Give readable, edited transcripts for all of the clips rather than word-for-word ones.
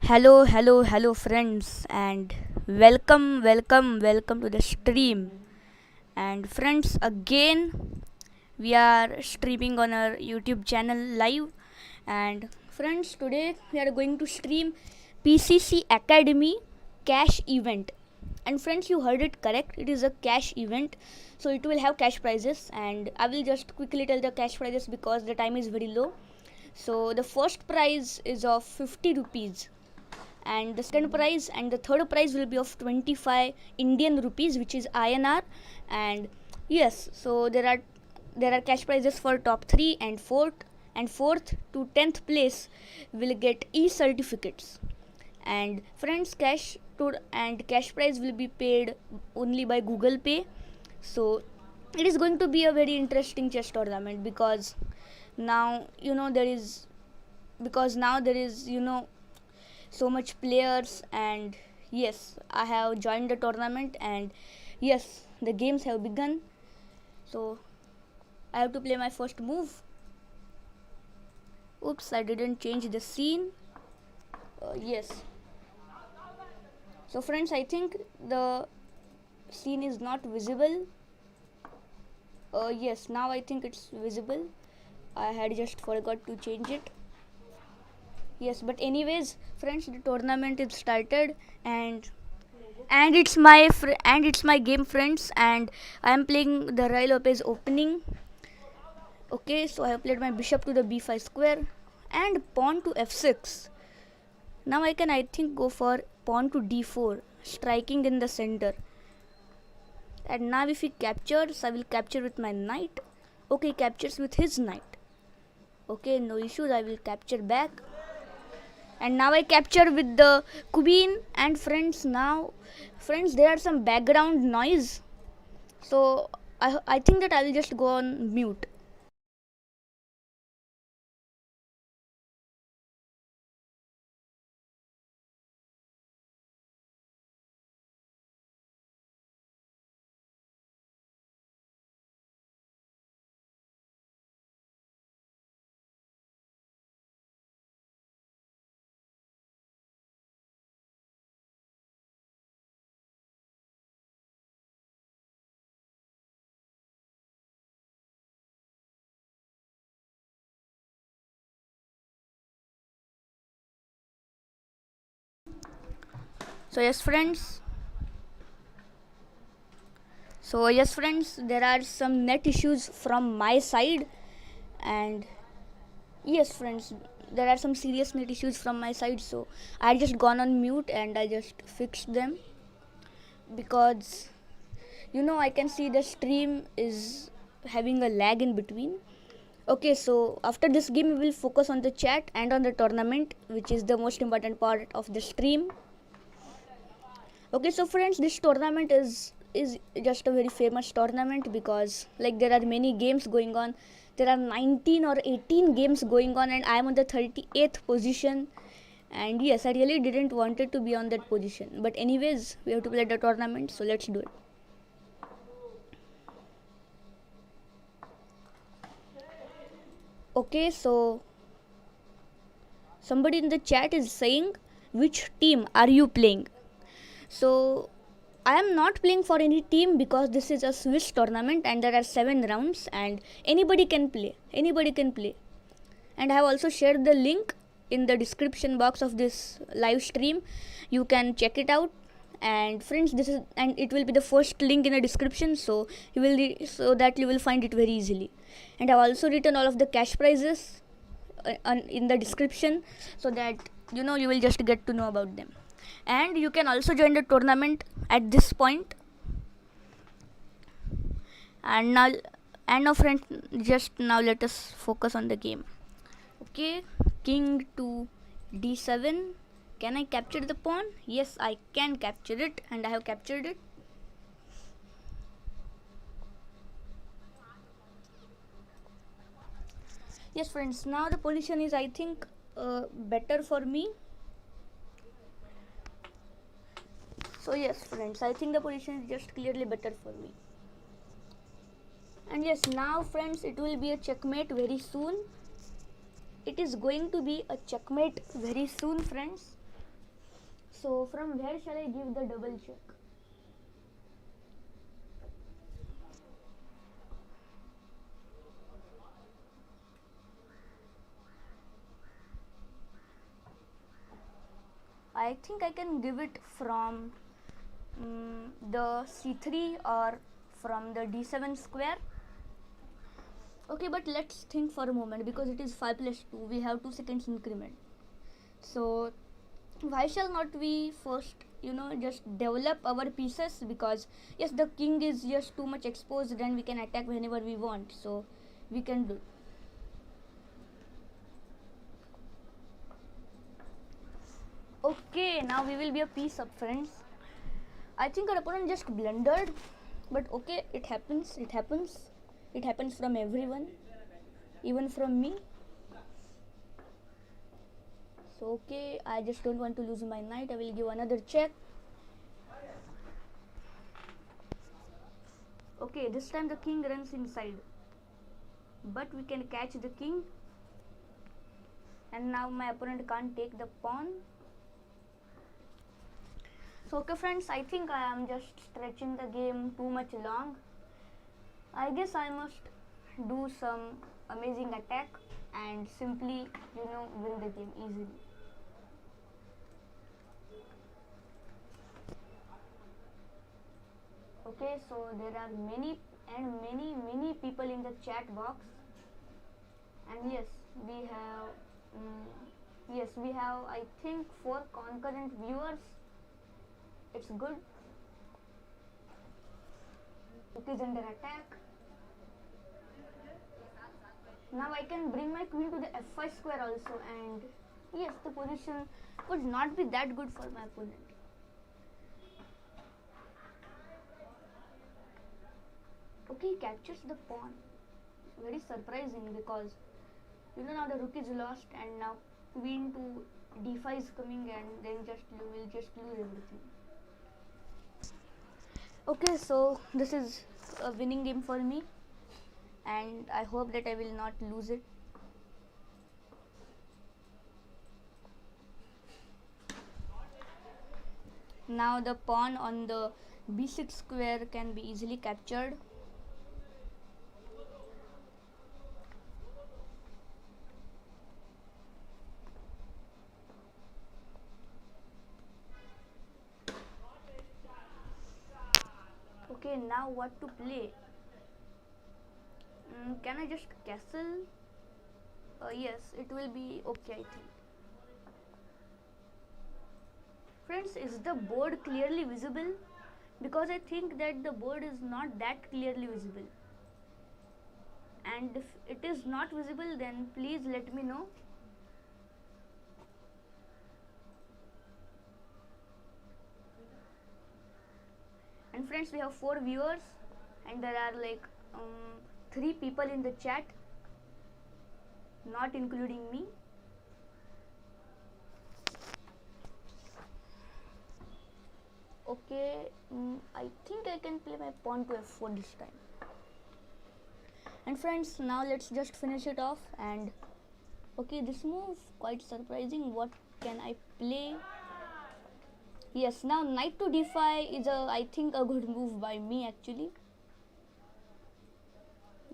Hello, friends, and welcome to the stream. And friends, again, we are streaming on our YouTube channel live. And friends, today we are going to stream PCC Academy Cash Event. And friends, you heard it correct, it is a cash event, so it will have cash prizes. And I will just quickly tell the cash prizes because the time is very low. So, the first prize is of 50 rupees, and the second prize and the third prize will be of 25 Indian rupees, which is INR. And yes, so there are cash prizes for top 3 and 4th, and 4th to 10th place will get e-certificates. And friends, cash prize will be paid only by Google Pay. So it is going to be a very interesting chess tournament because now there is so much players. And yes, I have joined the tournament, and yes, the games have begun. So I have to play my first move. Oops, I didn't change the scene. Yes, so friends, I think the scene is not visible. Yes, now I think it's visible. I had just forgot to change it. Yes, but anyways, friends, the tournament is started, and it's my game, friends, and I am playing the Rai Lopez opening. Okay, so I have played my bishop to the b5 square and pawn to f6. Now I can, I think, go for pawn to d4, striking in the center. And now if he captures, I will capture with my knight. Okay, he captures with his knight. Okay, no issues, I will capture back. And now I capture with the queen. And friends, there are some background noise, so I think that I will just go on mute. So yes, friends. There are some net issues from my side, and yes, friends, there are some serious net issues from my side. So I just gone on mute and I just fixed them because I can see the stream is having a lag in between. Okay, so after this game we will focus on the chat and on the tournament, which is the most important part of the stream. Okay, so friends, this tournament is just a very famous tournament because like there are many games going on. There are 19 or 18 games going on, and I am on the 38th position. And yes, I really didn't wanted to be on that position, but anyways, we have to play the tournament, so let's do it. Okay, so somebody in the chat is saying, which team are you playing? So I am not playing for any team because this is a Swiss tournament and there are 7 rounds and anybody can play. And I have also shared the link in the description box of this live stream. You can check it out. And friends, it will be the first link in the description, so that you will find it very easily. And I have also written all of the cash prizes in the description, so that you will just get to know about them. And you can also join the tournament at this point. And now friends, just now let us focus on the game. Okay, king to d7. Can I capture the pawn? Yes, I can capture it, and I have captured it. Yes, friends, now the position is, I think, better for me. So yes, friends, I think the position is just clearly better for me. And yes, now friends, it will be a checkmate very soon. It is going to be a checkmate very soon, friends. So from where shall I give the double check? I think I can give it from the c3 or from the d7 square. Okay, but let's think for a moment, because it is 5 plus 2, we have 2 seconds increment. So why shall not we first just develop our pieces, because yes, the king is just too much exposed and we can attack whenever we want, so we can do. Okay, now we will be a piece up, friends. I think our opponent just blundered, but okay, it happens. It happens from everyone, even from me. So okay, I just don't want to lose my knight. I will give another check. Okay, this time the king runs inside, but we can catch the king, and now my opponent can't take the pawn. So okay friends, I think I am just stretching the game too much long. I guess I must do some amazing attack and simply win the game easily. Okay, so there are many people in the chat box, and yes, we have I think 4 concurrent viewers. It's good. It is under attack. Now I can bring my queen to the f5 square also, and yes, the position would not be that good for my opponent. Okay, he captures the pawn. Very surprising, because now the rook is lost, and now queen to d5 is coming, and then you will just lose everything. Okay, so this is a winning game for me, and I hope that I will not lose it. Now the pawn on the b6 square can be easily captured. Okay, now what to play? Can I just castle? Yes, it will be okay, I think. Friends, is the board clearly visible? Because I think that the board is not that clearly visible. And if it is not visible, then please let me know. And friends, we have 4 viewers, and there are like 3 people in the chat, not including me. Okay, I think I can play my pawn to f4 this time. And friends, now let's just finish it off. And okay, this move quite surprising. What can I play? Yes, now knight to d5 is I think a good move by me actually.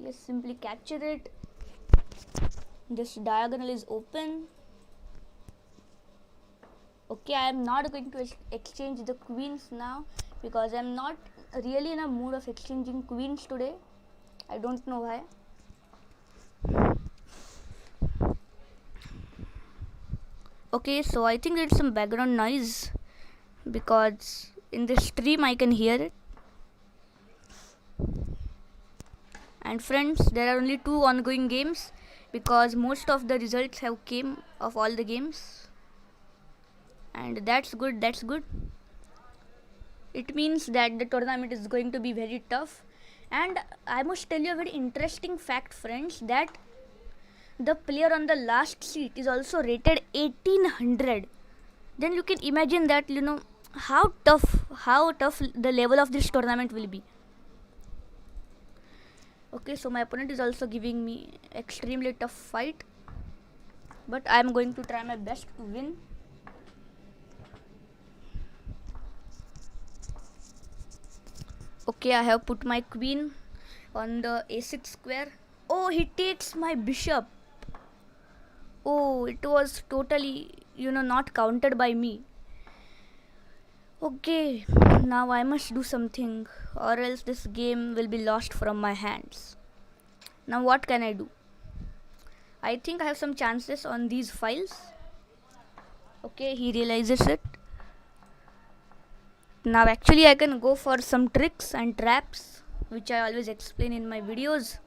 Yes, simply capture it. This diagonal is open. Okay, I am not going to exchange the queens now, because I am not really in a mood of exchanging queens today. I don't know why. Okay, so I think there's some background noise, because in the stream I can hear it. And friends, there are only 2 ongoing games, because most of the results have came of all the games. And that's good. It means that the tournament is going to be very tough. And I must tell you a very interesting fact, friends, that the player on the last seat is also rated 1800. Then you can imagine that how tough the level of this tournament will be. Okay, so my opponent is also giving me extremely tough fight, but I am going to try my best to win. Okay, I have put my queen on the a6 square. Oh, he takes my bishop. Oh, it was totally, not counted by me. Okay, now I must do something or else this game will be lost from my hands. Now what can I do? I think I have some chances on these files. Okay, he realizes it. Now actually I can go for some tricks and traps which I always explain in my videos.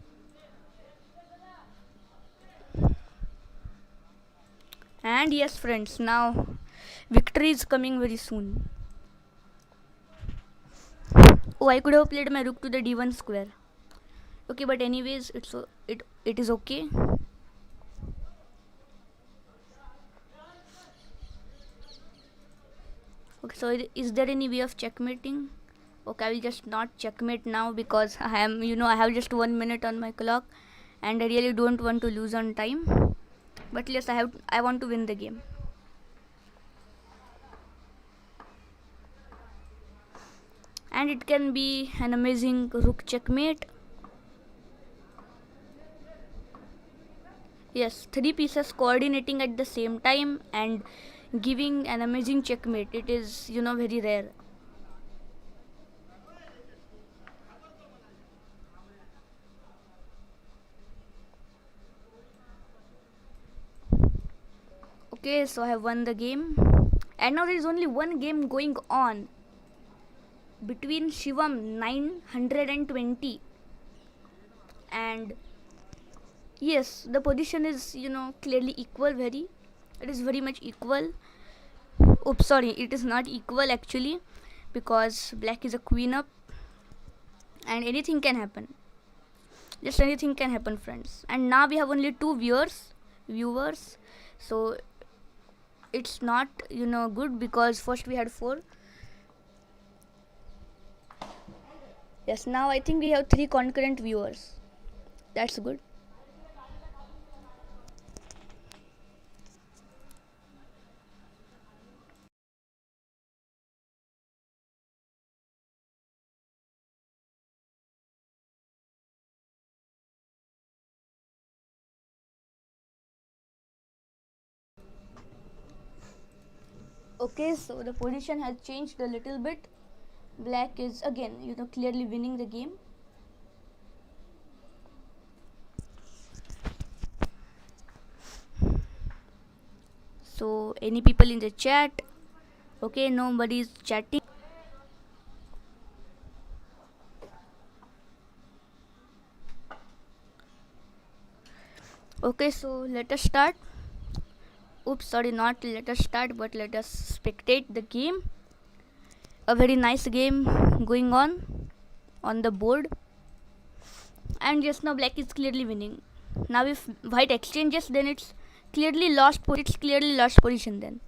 And yes friends, now victory is coming very soon. Oh, I could have played my rook to the d1 square. Okay, but anyways, it is okay. Okay, so is there any way of checkmating? Okay, I will just not checkmate now because I am, I have just 1 minute on my clock, and I really don't want to lose on time. But yes, I want to win the game. And it can be an amazing rook checkmate. Yes, 3 pieces coordinating at the same time and giving an amazing checkmate. It is, very rare. Okay, so I have won the game. And now there is only one game going on between Shivam 920 and yes, the position is, clearly equal. It is very much equal. Oops, sorry, it is not equal actually, because black is a queen up and anything can happen. Just anything can happen, friends. And now we have only 2 viewers, so it's not, good, because first we had 4. Yes, now I think we have 3 concurrent viewers. That's good. Okay, so the position has changed a little bit. Black is again, clearly winning the game. So any people in the chat? Okay, nobody is chatting. Okay, so let us start. Oops, sorry, not let us start, but let us spectate the game. A very nice game going on the board. And just now black is clearly winning. Now if white exchanges, then it's clearly lost position then.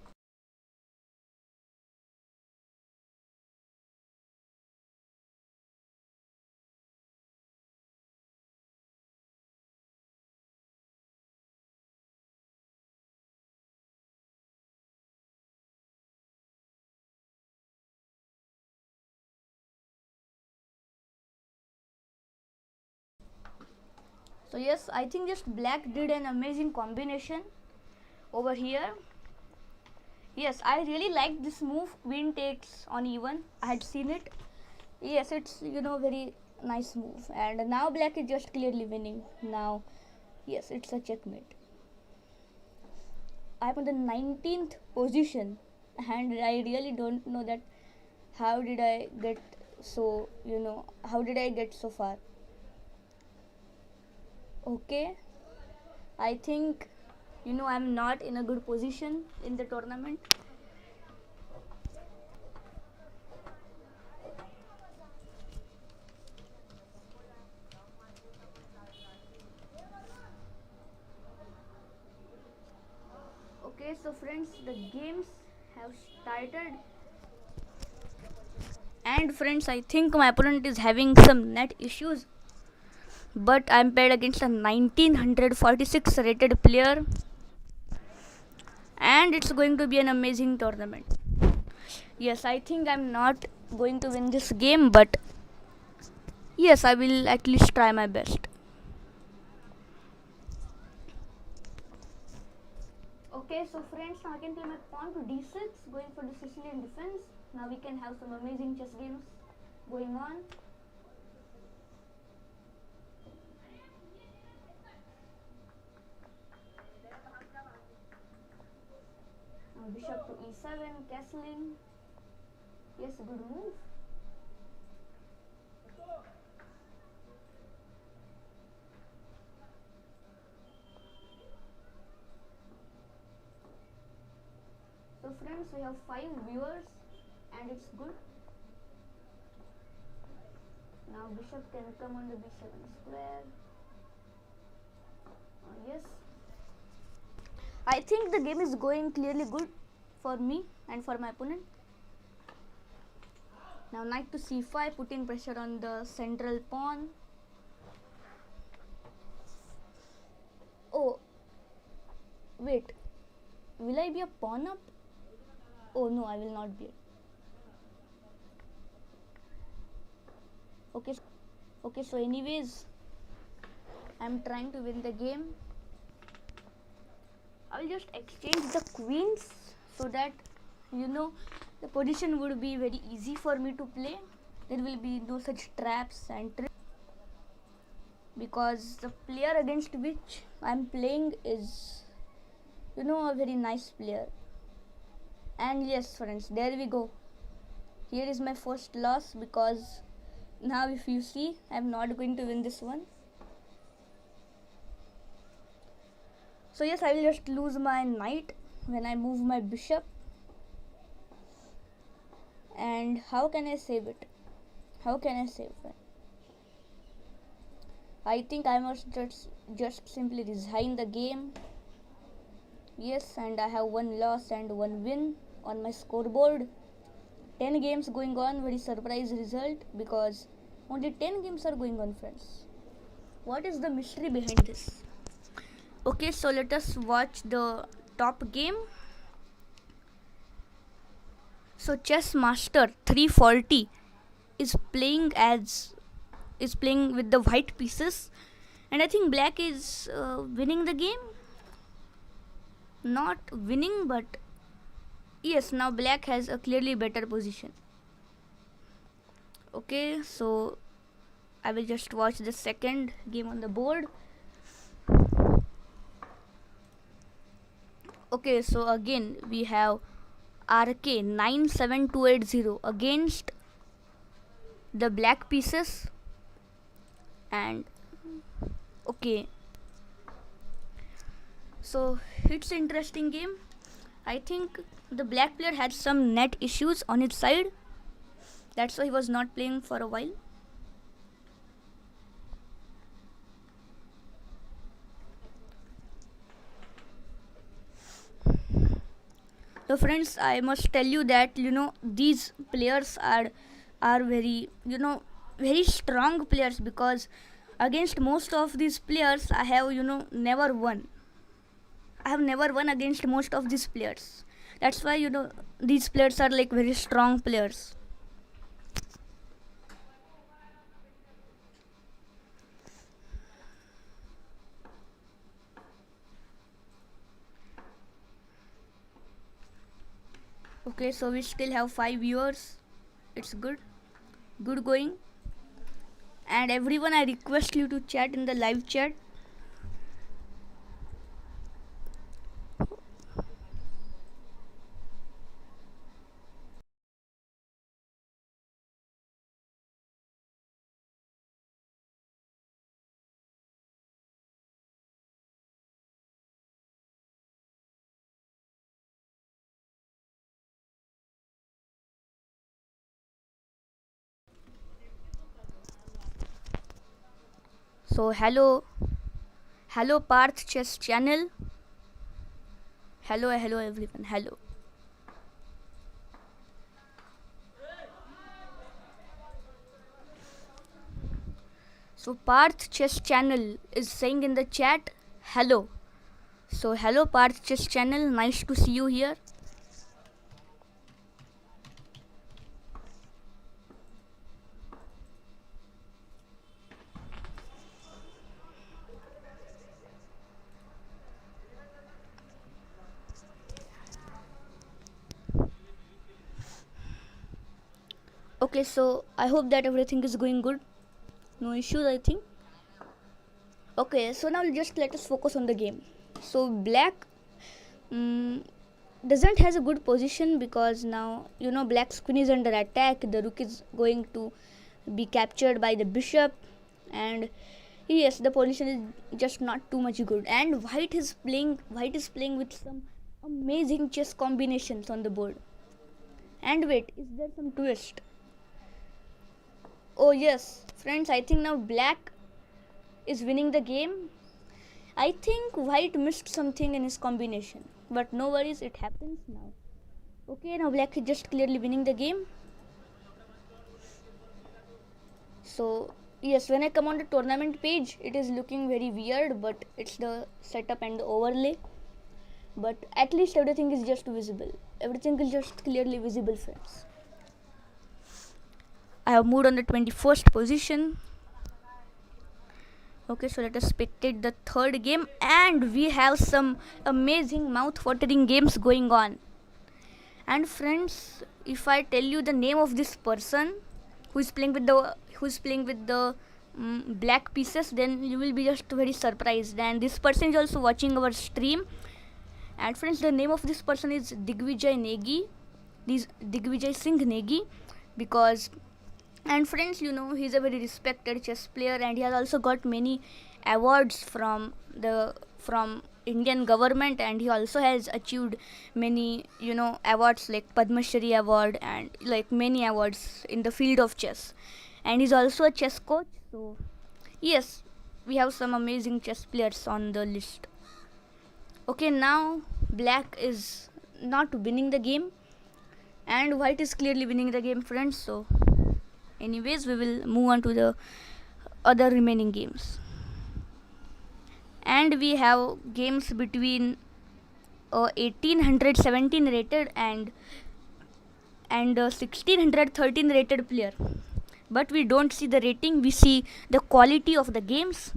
So yes, I think just black did an amazing combination over here. Yes, I really like this move, queen takes on e1. I had seen it. Yes, it's, very nice move. And now black is just clearly winning. Now, yes, it's a checkmate. I'm on the 19th position and I really don't know that how did I get so, how did I get so far. Okay, I think, I'm not in a good position in the tournament. Okay, so friends, the games have started. And friends, I think my opponent is having some net issues. But I'm paired against a 1946 rated player. And it's going to be an amazing tournament. Yes, I think I'm not going to win this game, but Yes, I will at least try my best. Okay, so friends, now I can play my pawn to d6, going for the Sicilian defense. Now we can have some amazing chess games going on. Now bishop to e7, castling. Yes, a good move. So friends, we have 5 viewers and it's good. Now bishop can come on the b7 square. Yes. I think the game is going clearly good for me and for my opponent. Now knight to c5, putting pressure on the central pawn. Oh, wait. Will I be a pawn up? Oh no, I will not be. Okay, so anyways, I'm trying to win the game. I'll just exchange the queens so that the position would be very easy for me to play. There will be no such traps and tricks, because the player against which I'm playing is a very nice player. And yes friends, there we go. Here is my first loss, because now if you see, I'm not going to win this one. So yes, I will just lose my knight when I move my bishop. And how can I save it? How can I save it? I think I must just simply resign the game. Yes, and I have 1 loss and 1 win on my scoreboard. 10 games going on, very surprise result, because only 10 games are going on, friends. What is the mystery behind this? Okay, so let us watch the top game. So Chess Master 340 is playing with the white pieces, and I think black is winning the game. Not winning, but yes, now black has a clearly better position. Okay, so I will just watch the second game on the board. Okay, so again we have RK 97280 against the black pieces. And okay, so it's an interesting game. I think the black player had some net issues on his side, that's why he was not playing for a while. So friends, I must tell you that these players are very very strong players, because against most of these players I have never won. I have never won against most of these players. That's why these players are like very strong players. Okay, so we still have 5 viewers. It's good going. And everyone, I request you to chat in the live chat. So hello Parth Chess channel. Hello everyone. Hello. So Parth Chess channel is saying in the chat hello. So hello Parth Chess channel, nice to see you here. Okay, so I hope that everything is going good. No issues, I think. Okay, so now just let us focus on the game. So black doesn't has a good position because now black's queen is under attack. The rook is going to be captured by the bishop, and yes, the position is just not too much good. And white is playing with some amazing chess combinations on the board. And wait, is there some twist? Oh yes, friends, I think now black is winning the game. I think white missed something in his combination, but no worries, it happens now. Okay, now black is just clearly winning the game. So yes, when I come on the tournament page, it is looking very weird, but it's the setup and the overlay. But at least everything is just visible. Everything is just clearly visible, friends. I have moved on the 21st position. Okay, so let us spectate the third game, and we have some amazing mouth-watering games going on. And friends, if I tell you the name of this person who is playing with the black pieces, then you will be just very surprised. And this person is also watching our stream. And friends, the name of this person is Digvijay Negi. This Digvijay Singh Negi, because. And friends, he's a very respected chess player, and he has also got many awards from Indian government, and he also has achieved many awards like Padma Shri award and like many awards in the field of chess. And he's also a chess coach. So yes, we have some amazing chess players on the list. Okay, now black is not winning the game, and white is clearly winning the game, friends. So anyways, we will move on to the other remaining games. And we have games between 1817 rated and 1613 rated player. But we don't see the rating, we see the quality of the games,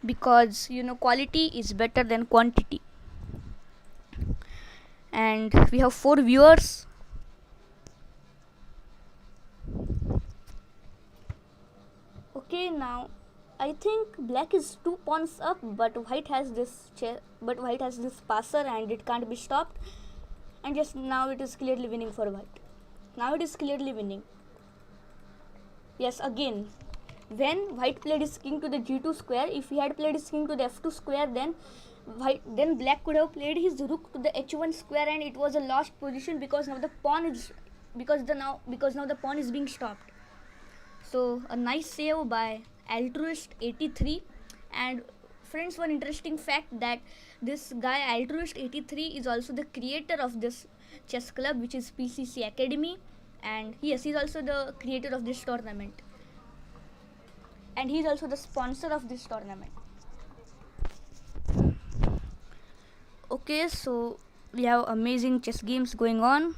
because quality is better than quantity. And we have 4 viewers. Okay, now I think black is 2 pawns up, but white has this passer and it can't be stopped. And just now it is clearly winning for white. Now it is clearly winning. Yes, again, when white played his king to the g2 square, if he had played his king to the f2 square, then black could have played his rook to the h1 square, and it was a lost position because now the pawn is being stopped. So a nice save by Altruist 83. And friends, one interesting fact that this guy Altruist 83 is also the creator of this chess club, which is PCC Academy, and yes, he's also the creator of this tournament, and he's also the sponsor of this tournament. Okay, so we have amazing chess games going on,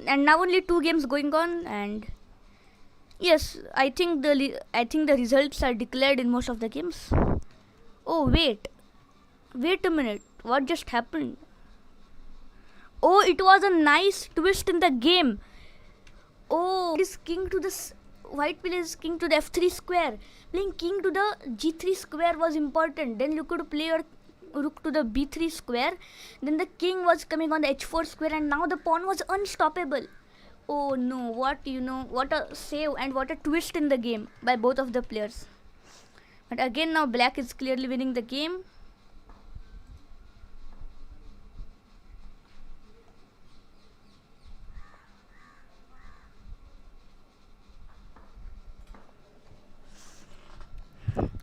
and now only 2 games going on. And yes, I think the results are declared in most of the games. Oh wait a minute, what just happened? Oh, it was a nice twist in the game. Oh, this white plays king to the f3 square. Playing king to the g3 square was important. Then you could play your rook to the b3 square. Then the king was coming on the h4 square, and now the pawn was unstoppable. Oh no, what a save and what a twist in the game by both of the players. But again, now black is clearly winning the game.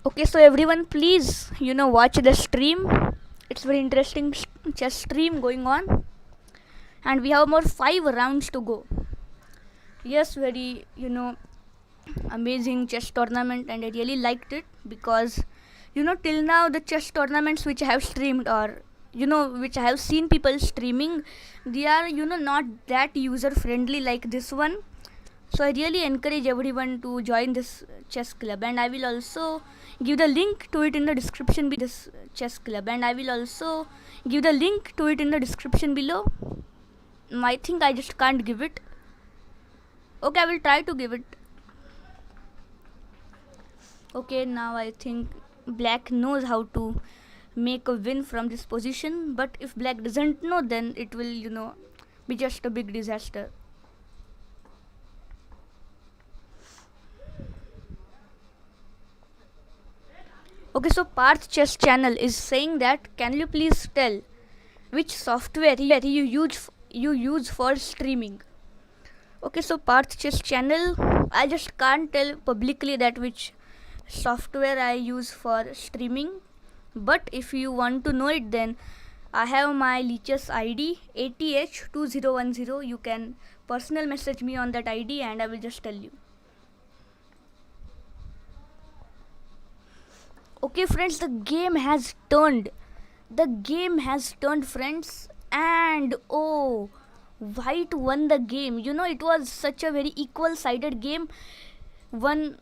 Okay, so everyone, please watch the stream. It's very interesting chess stream going on, and we have more 5 rounds to go. Yes, very amazing chess tournament, and I really liked it because till now the chess tournaments which I have streamed, or which I have seen people streaming, they are not that user friendly like this one. So I really encourage everyone to join this chess club, and I will also give the link to it in the description I think I just can't give it. Okay, I will try to give it. Okay, now I think black knows how to make a win from this position, but if black doesn't know, then it will, be just a big disaster. Okay, so Parth Chess Channel is saying that can you please tell which software you use for streaming? Okay, so Parth Chess Channel, I just can't tell publicly that which software I use for streaming, but if you want to know it, then I have my Leech's ID ATH2010. You can personal message me on that ID and I will just tell you. Okay, friends, the game has turned. The game has turned, friends, and oh, white won the game. It was such a very equal sided game. One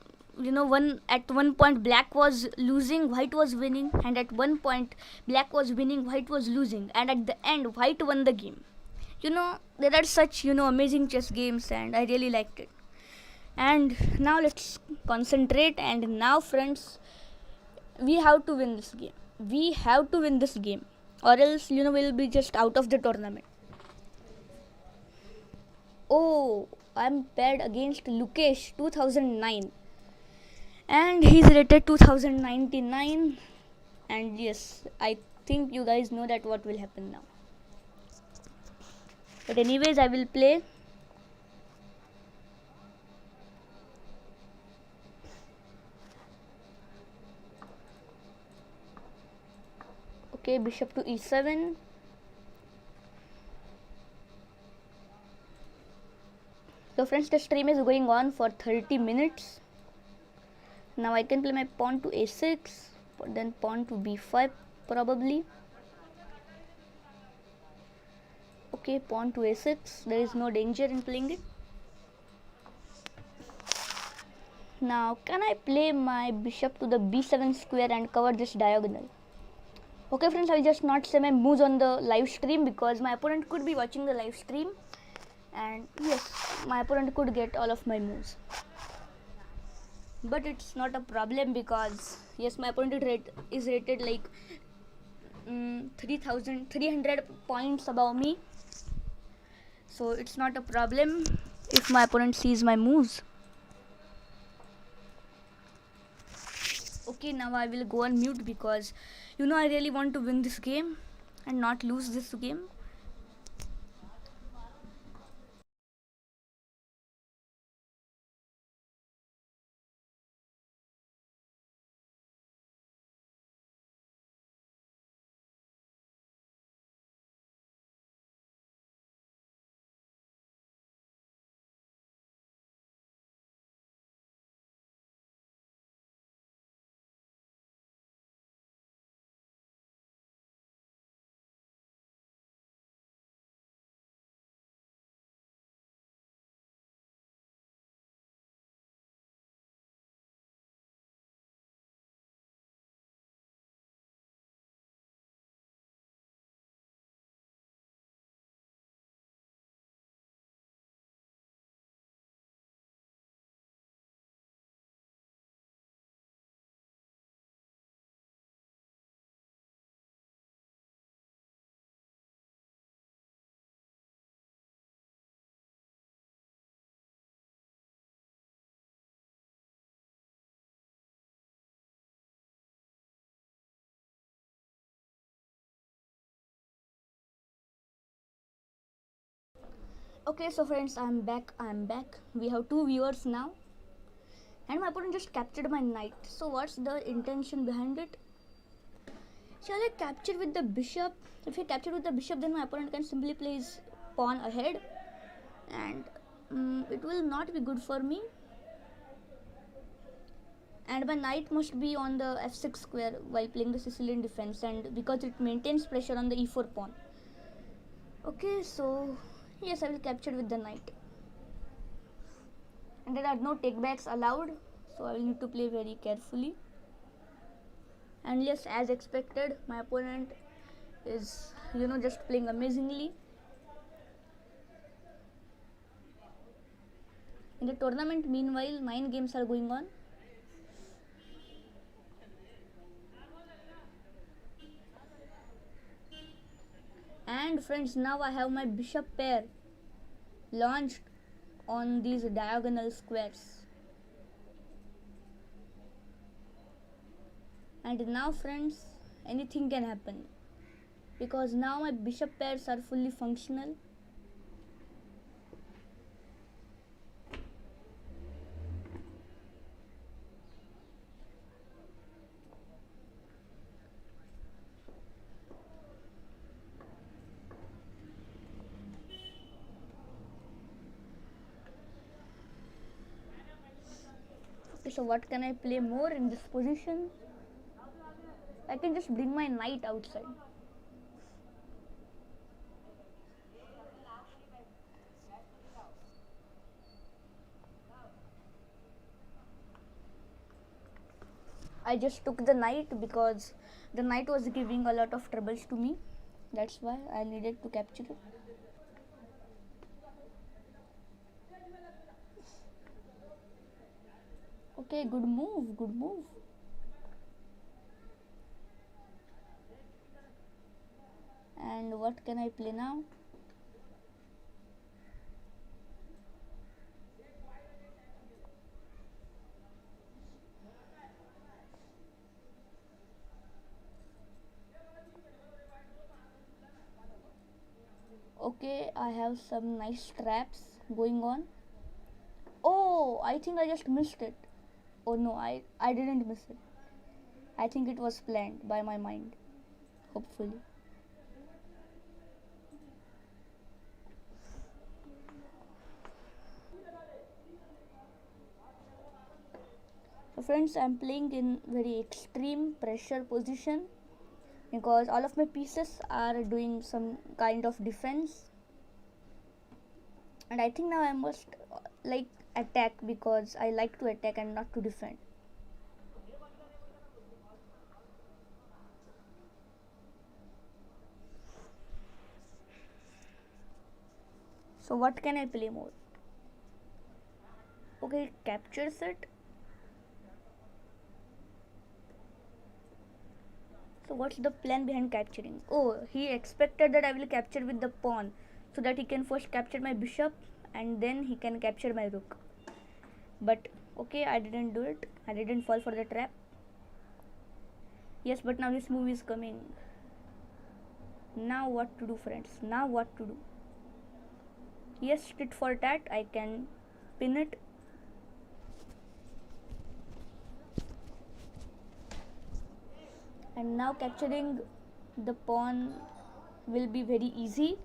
at one point black was losing, white was winning, and at one point black was winning, white was losing, and at the end white won the game. There are such amazing chess games, and I really liked it. And now let's concentrate. And now, friends, we have to win this game. We have to win this game, or else we'll be just out of the tournament. Oh, I'm paired against Lukesh 2009, and he's rated 2099. And yes, I think you guys know that what will happen now. But anyways, I will play. Okay, bishop to e7. So friends, the stream is going on for 30 minutes. Now I can play my pawn to a6, then pawn to b5 probably. Okay, pawn to a6. There is no danger in playing it. Now can I play my bishop to the b7 square and cover this diagonal? Okay friends, I will just not say my moves on the live stream because my opponent could be watching the live stream, and yes, my opponent could get all of my moves. But it's not a problem because yes, my opponent is rated like 300 points above me, so it's not a problem if my opponent sees my moves. Okay, now I will go on mute because I really want to win this game and not lose this game. Okay, so friends, I'm back. We have 2 viewers now, and my opponent just captured my knight. So what's the intention behind it? Shall I capture with the bishop? If I capture with the bishop, then my opponent can simply play his pawn ahead, and it will not be good for me. And my knight must be on the f6 square while playing the Sicilian defense, and because it maintains pressure on the e4 pawn. Okay, so yes, I will capture with the knight, and there are no takebacks allowed, so I will need to play very carefully. And yes, as expected, my opponent is just playing amazingly. the tournament, meanwhile, 9 games are going on. And friends, now I have my bishop pair launched on these diagonal squares. And now friends, anything can happen, because now my bishop pairs are fully functional. Okay, so what can I play more in this position? I can just bring my knight outside. I just took the knight because the knight was giving a lot of troubles to me. That's why I needed to capture it. Okay, good move, good move. And what can I play now? Okay, I have some nice traps going on. Oh, I think I just missed it. Oh no, I didn't miss it. I think it was planned by my mind. Hopefully. So friends, I'm playing in very extreme pressure position because all of my pieces are doing some kind of defense, and I think now I must like attack because I like to attack and not to defend. So what can I play more? Okay, it captures it. So what's the plan behind capturing? Oh, he expected that I will capture with the pawn so that he can first capture my bishop and then he can capture my rook. But okay, I didn't do it. I didn't fall for the trap. Yes, but now this move is coming. Now what to do, friends? Now what to do? Yes, tit for tat. I can pin it. And now capturing the pawn will be very easy.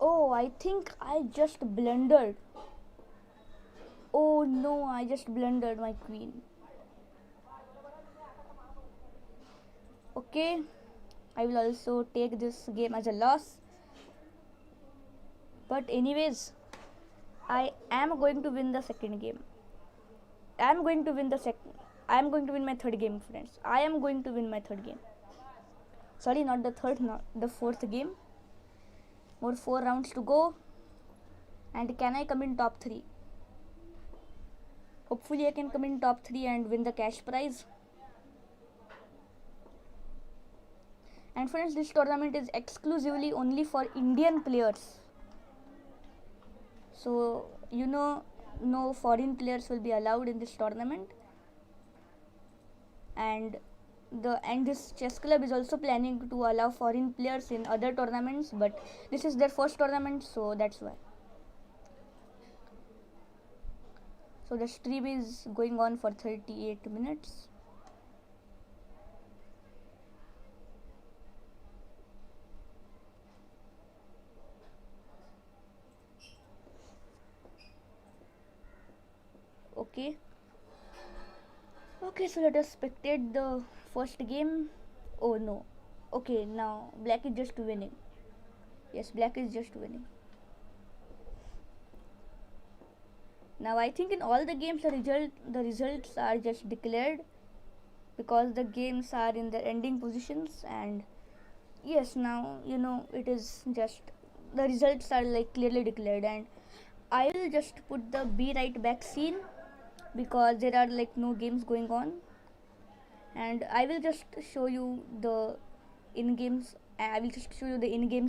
Oh, I think I just blundered. Oh no, I just blundered my queen. Okay, I will also take this game as a loss. But anyways, I am going to win the second game. I am going to win my third game, friends. I am going to win my third game. Sorry, not the third, not the fourth game. More 4 rounds to go. And can I come in top 3? Hopefully I can come in top 3 and win the cash prize. And friends, this tournament is exclusively only for Indian players. So, no foreign players will be allowed in this tournament. And this chess club is also planning to allow foreign players in other tournaments, but this is their first tournament, so that's why. So the stream is going on for 38 minutes. Okay. Okay, so let us spectate the first game. Oh no. Okay, now black is just winning. Yes, black is just winning. Now I think in all the games the results are just declared because the games are in their ending positions. And yes, now it is just the results are like clearly declared. And I will just put the be right back scene because there are like no games going on, and I will just show you the in-game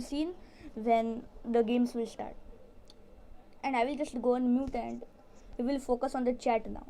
scene when the games will start. And I will just go on mute and we will focus on the chat now.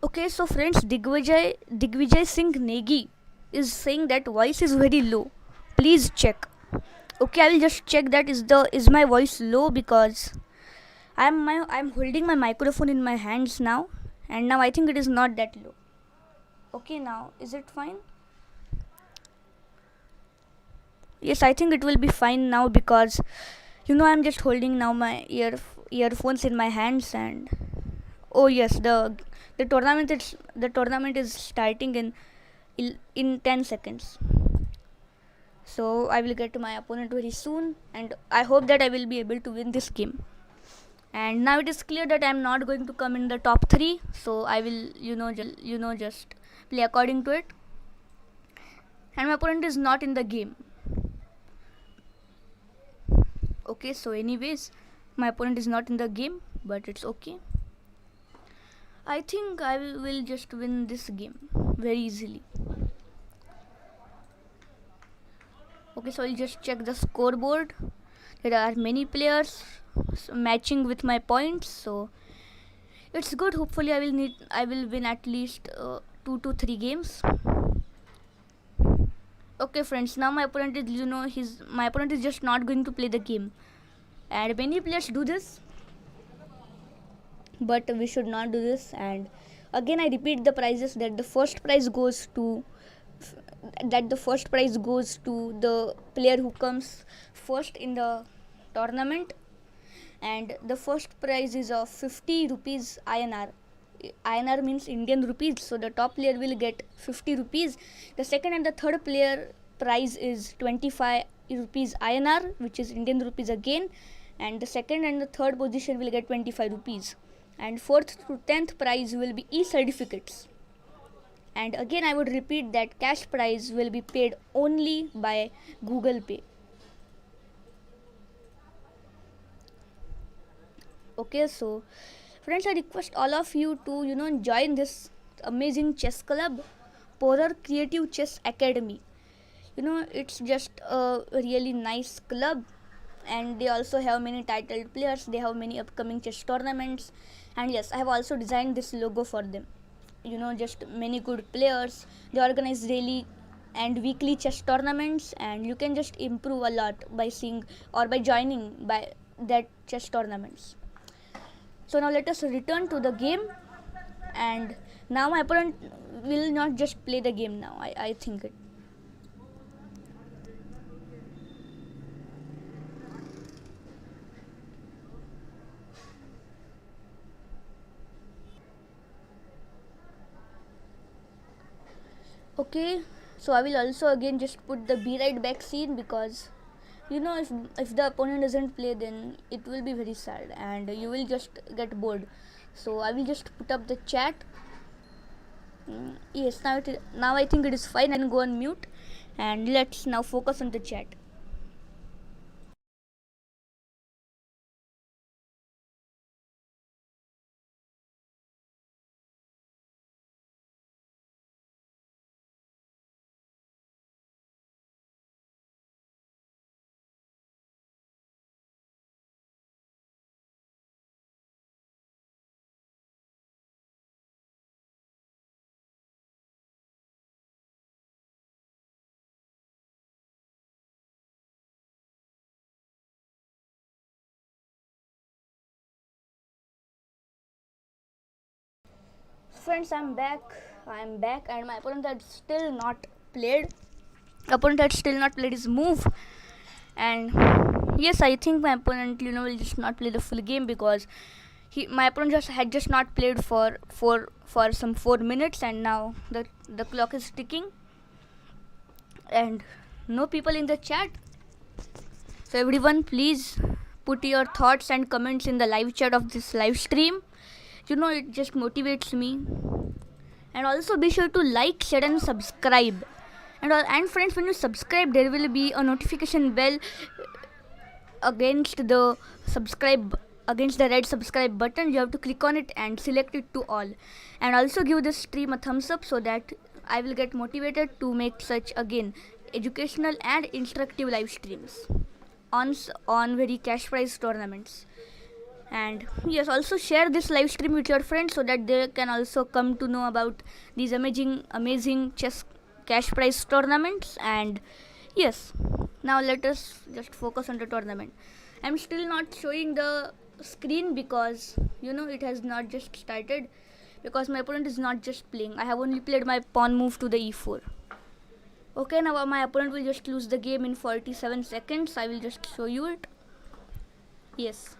Okay, so friends, Digvijay Singh Negi is saying that voice is very low. Please check. Okay, I will just check that is my voice low because I'm holding my microphone in my hands now, and now I think it is not that low. Okay, now is it fine? Yes, I think it will be fine now because I'm just holding now my earphones in my hands. And oh yes, the tournament is starting in 10 seconds. So I will get to my opponent very soon, and I hope that I will be able to win this game. And now it is clear that I am not going to come in the top 3, so I will just play according to it. And my opponent is not in the game. Okay, so anyways, my opponent is not in the game, but it's okay. I think I will just win this game very easily. Okay, so I'll just check the scoreboard. There are many players matching with my points, so it's good. Hopefully I will win at least 2 to 3 games. Okay friends, now my opponent is, my opponent is just not going to play the game, and many players do this, but we should not do this. And again I repeat the prizes, that the first prize goes to the player who comes first in the tournament, and the first prize is of 50 rupees INR. INR means Indian rupees, so the top player will get 50 rupees. The second and the third player prize is 25 rupees INR, which is Indian rupees again, and the second and the third position will get 25 rupees. And fourth to 10th prize will be e-certificates. And again I would repeat that cash prize will be paid only by Google Pay. Okay, so friends, I request all of you to join this amazing chess club, Porer Creative Chess Academy. It's just a really nice club, and they also have many titled players. They have many upcoming chess tournaments, and yes, I have also designed this logo for them. Just many good players. They organize daily and weekly chess tournaments, and you can just improve a lot by seeing or by joining by that chess tournaments. So now let us return to the game, and now my opponent will not just play the game now. I think it. Okay, so I will also again just put the be right back scene, because if the opponent doesn't play, then it will be very sad and you will just get bored. So I will just put up the chat. Yes, now I think it is fine, and go on mute, and let's now focus on the chat. Friends, I'm back, and my opponent had still not played. His move, and yes, I think my opponent will just not play the full game, because my opponent had just not played for some 4 minutes, and now the clock is ticking, and no people in the chat. So everyone, please put your thoughts and comments in the live chat of this live stream. It just motivates me. And also be sure to like, share and subscribe. And friends, when you subscribe, there will be a notification bell against the red subscribe button. You have to click on it and select it to all. And also give this stream a thumbs up, so that I will get motivated to make such again educational and instructive live streams on very cash prize tournaments. And yes, also share this live stream with your friends, so that they can also come to know about these amazing chess cash prize tournaments. And yes, now let us just focus on the tournament. I'm still not showing the screen, because it has not just started, because my opponent is not just playing. I have only played my pawn move to the e4. Okay, now my opponent will just lose the game in 47 seconds. I will just show you it. Yes.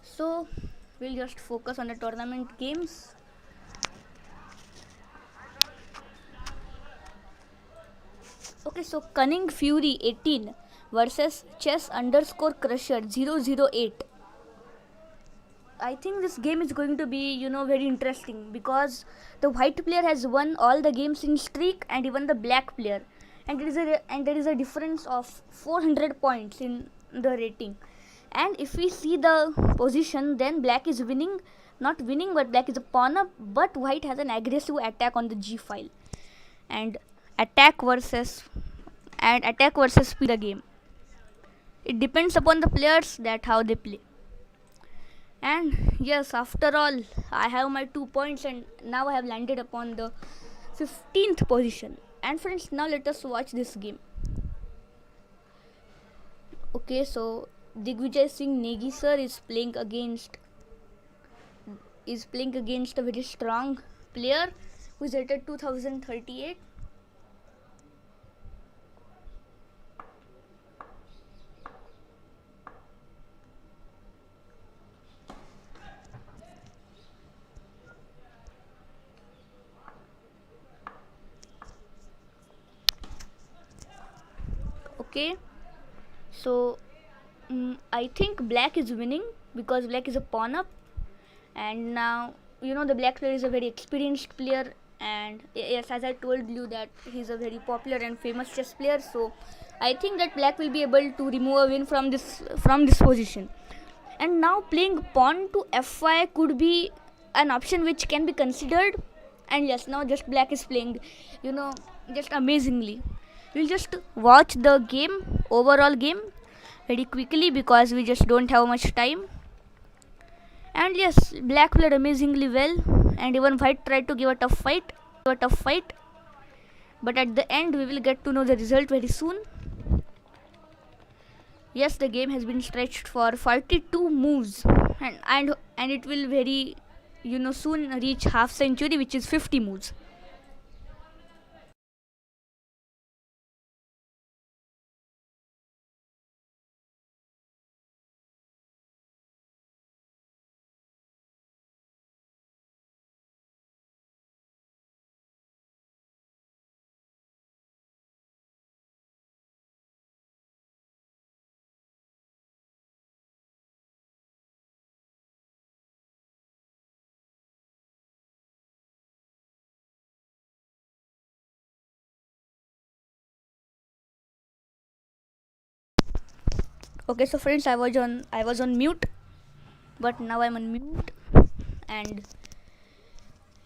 So we'll just focus on the tournament games. Okay, so Cunning Fury 18 versus Chess_Crusher 008. I think this game is going to be very interesting, because the white player has won all the games in streak, and even the black player, and there is a difference of 400 points in the rating. And if we see the position, then black is winning, not winning, but black is a pawn up, but white has an aggressive attack on the g file, and attack versus the game. It depends upon the players, that how they play. And yes, after all, I have my 2 points, and now I have landed upon the 15th position. And friends, now let us watch this game. Okay, so Digvijay Singh Negi sir is playing against a very strong player who is rated 2038. Okay, so I think black is winning because black is a pawn up, and now the black player is a very experienced player, and yes, as I told you that he's a very popular and famous chess player, so I think that black will be able to remove a win from this position. And now playing pawn to f5 could be an option which can be considered, and yes, now just black is playing just amazingly. We'll just watch the overall game very quickly because we just don't have much time. And yes, black played amazingly well, and even white tried to give a tough fight. But at the end we will get to know the result very soon. Yes, the game has been stretched for 42 moves, and it will very soon reach half century, which is 50 moves. Okay, so friends, I was on mute, but now I'm on mute, and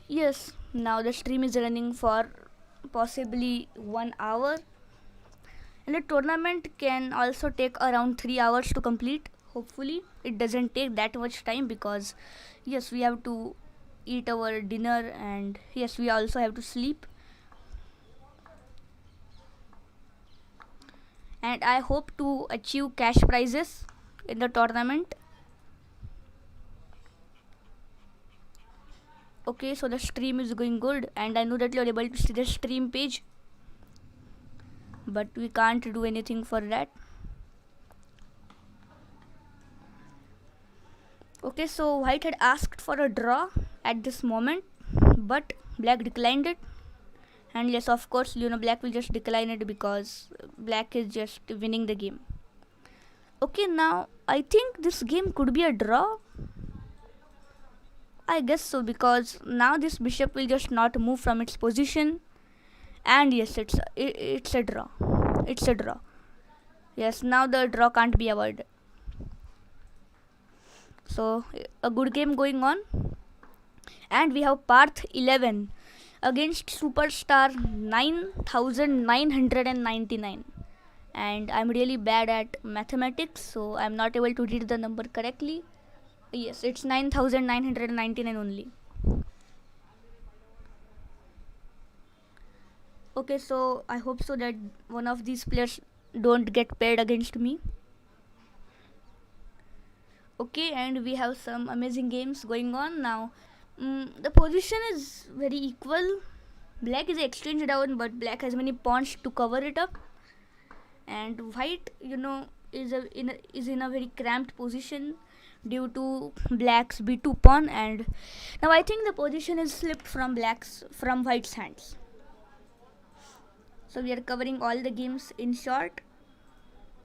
yes, now the stream is running for possibly 1 hour, and the tournament can also take around 3 hours to complete. Hopefully, it doesn't take that much time because yes, we have to eat our dinner, and yes, we also have to sleep. And I hope to achieve cash prizes in the tournament. Okay, so the stream is going good, and I know that you're able to see the stream page, but we can't do anything for that. Okay, so white had asked for a draw at this moment, but black declined it. And yes, of course, black will just decline it because black is just winning the game. Okay, now I think this game could be a draw. I guess so, because now this bishop will just not move from its position. And yes, it's a draw. It's a draw. Yes, now the draw can't be avoided. So a good game going on. And we have Parth 11 against Superstar 9999. And I'm really bad at mathematics, so I'm not able to read the number correctly. Yes, it's 9999 only. Okay, so I hope so that one of these players don't get paired against me. Okay, and we have some amazing games going on now. The position is very equal. Black is exchanged down, but black has many pawns to cover it up, and white is in a very cramped position due to black's b2 pawn. And now I think the position is slipped from white's hands. So we are covering all the games in short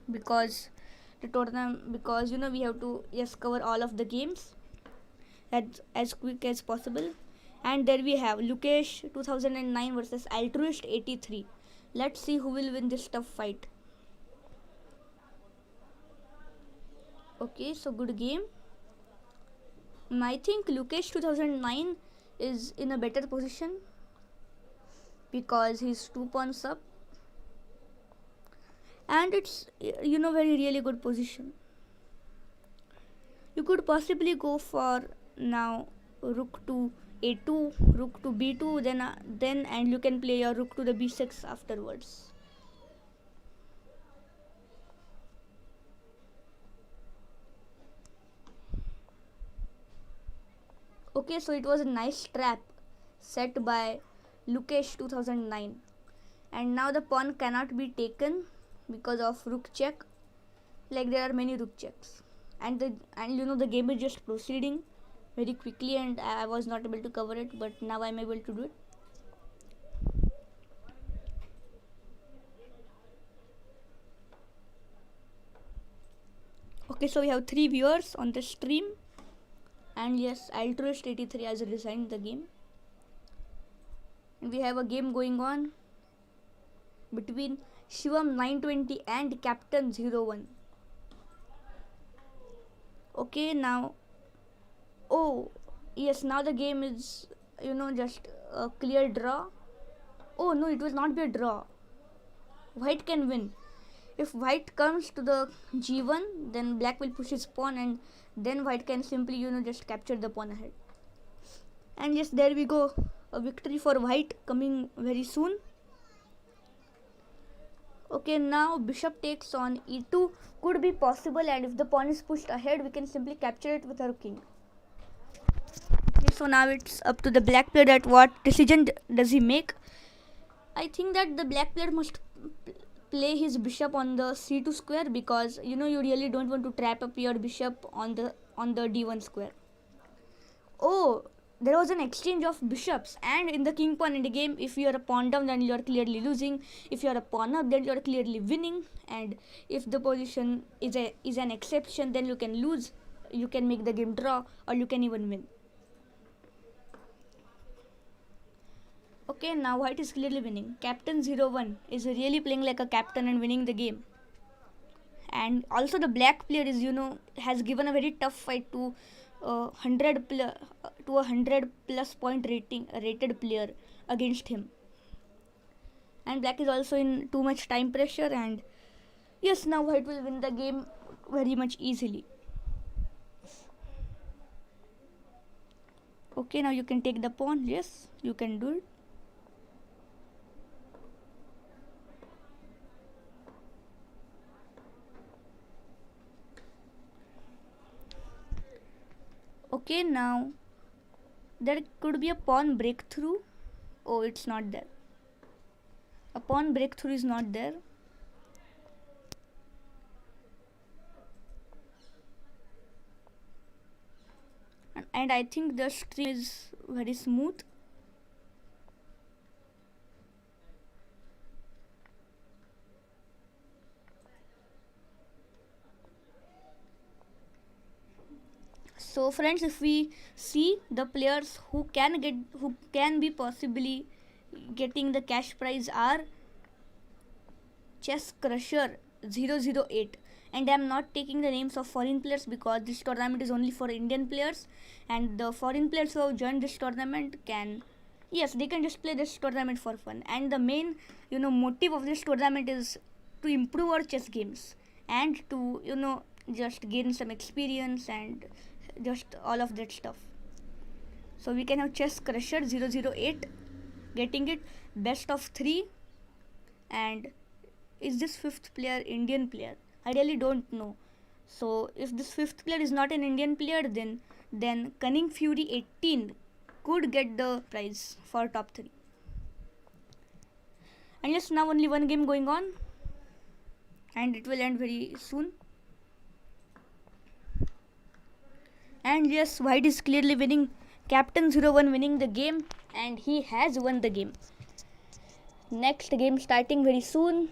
because the tournament, because we have to cover all of the games as quick as possible. And there we have Lukesh 2009 versus Altruist 83. Let's see who will win this tough fight. Okay, so good game. I think Lukesh 2009 is in a better position because he's 2 pawns up, and it's very really good position. You could possibly go for now rook to a2, rook to b2, then and you can play your rook to the b6 afterwards. Okay, so it was a nice trap set by Lukesh 2009, and now the pawn cannot be taken because of rook check. Like there are many rook checks, and the game is just proceeding very quickly, and I was not able to cover it, but now I'm able to do it. Okay, so we have 3 viewers on the stream, and yes, Altruist 83 has resigned the game, and we have a game going on between Shivam 920 and Captain 01. Okay, now, oh yes, now the game is just a clear draw. Oh no, it will not be a draw. White can win. If white comes to the g1, then black will push his pawn, and then white can simply just capture the pawn ahead. And yes, there we go, a victory for white coming very soon. Okay, now bishop takes on e2 could be possible, and if the pawn is pushed ahead, we can simply capture it with our king. Okay, so now it's up to the black player that what decision does he make. I think that the black player must play his bishop on the c2 square, because you really don't want to trap up your bishop on the d1 square. Oh, there was an exchange of bishops, and in the king pawn endgame, if you are a pawn down, then you are clearly losing. If you are a pawn up, then you are clearly winning. And if the position is an exception, then you can lose. You can make the game draw, or you can even win. Okay, now white is clearly winning. Captain 01 is really playing like a captain and winning the game. And also the black player is has given a very tough fight to a 100 plus point rated player against him. And black is also in too much time pressure, and yes, now white will win the game very much easily. Okay, now you can take the pawn. Yes, you can do it. Okay, now there could be a pawn breakthrough. Oh, it's not there. A pawn breakthrough is not there. And I think the stream is very smooth. So friends, if we see the players who can be possibly getting the cash prize are Chess Crusher 008, and I am not taking the names of foreign players because this tournament is only for Indian players, and the foreign players who have joined this tournament they can just play this tournament for fun. And the main motive of this tournament is to improve our chess games and to just gain some experience and just all of that stuff. So we can have Chess Crusher 008 getting it best of 3. And is this fifth player Indian player? I really don't know. So if this fifth player is not an Indian player, then Cunning Fury 18 could get the prize for top 3. And yes, now only one game going on, and it will end very soon. And yes, white is clearly winning. Captain 01 winning the game, and he has won the game. Next game starting very soon,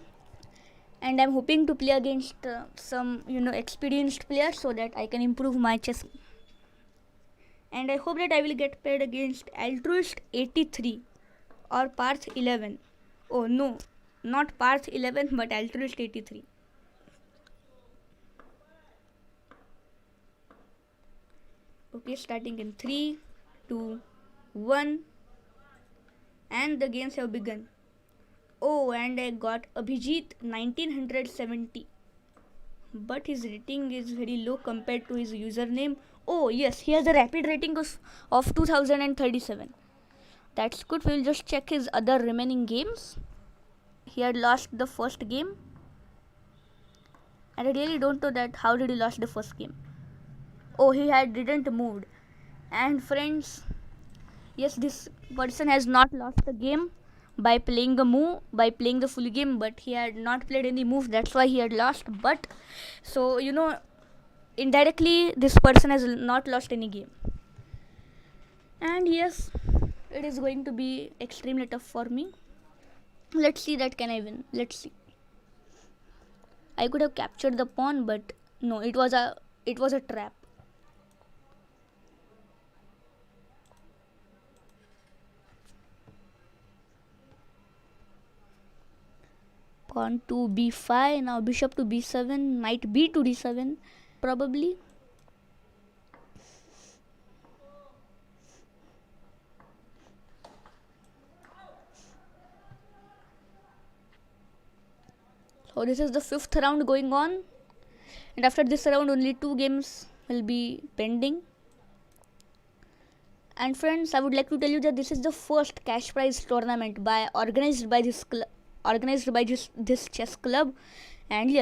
and I'm hoping to play against some experienced players so that I can improve my chess. And I hope that I will get paired against Altruist 83 or Parth 11. Oh no, not Parth 11 but Altruist 83. Okay, starting in 3, 2, 1, and the games have begun. Oh, and I got Abhijit 1970. but his rating is very low compared to his username. Oh yes, he has a rapid rating of 2037. That's good. We'll just check his other remaining games. He had lost the first game, and I really don't know that how did he lost the first game. Oh, he didn't moved. And friends, yes, this person has not lost the game by playing the full game, but he had not played any move. That's why he had lost. But so indirectly, this person has not lost any game. And yes, it is going to be extremely tough for me. Let's see that can I win. Let's see. I could have captured the pawn, but no, it was a trap. Pawn to b5, now bishop to b7, knight b to d7 probably. So this is the 5th round going on, and after this round only 2 games will be pending. And friends, I would like to tell you that this is the first cash prize tournament organized by this chess club, and yes,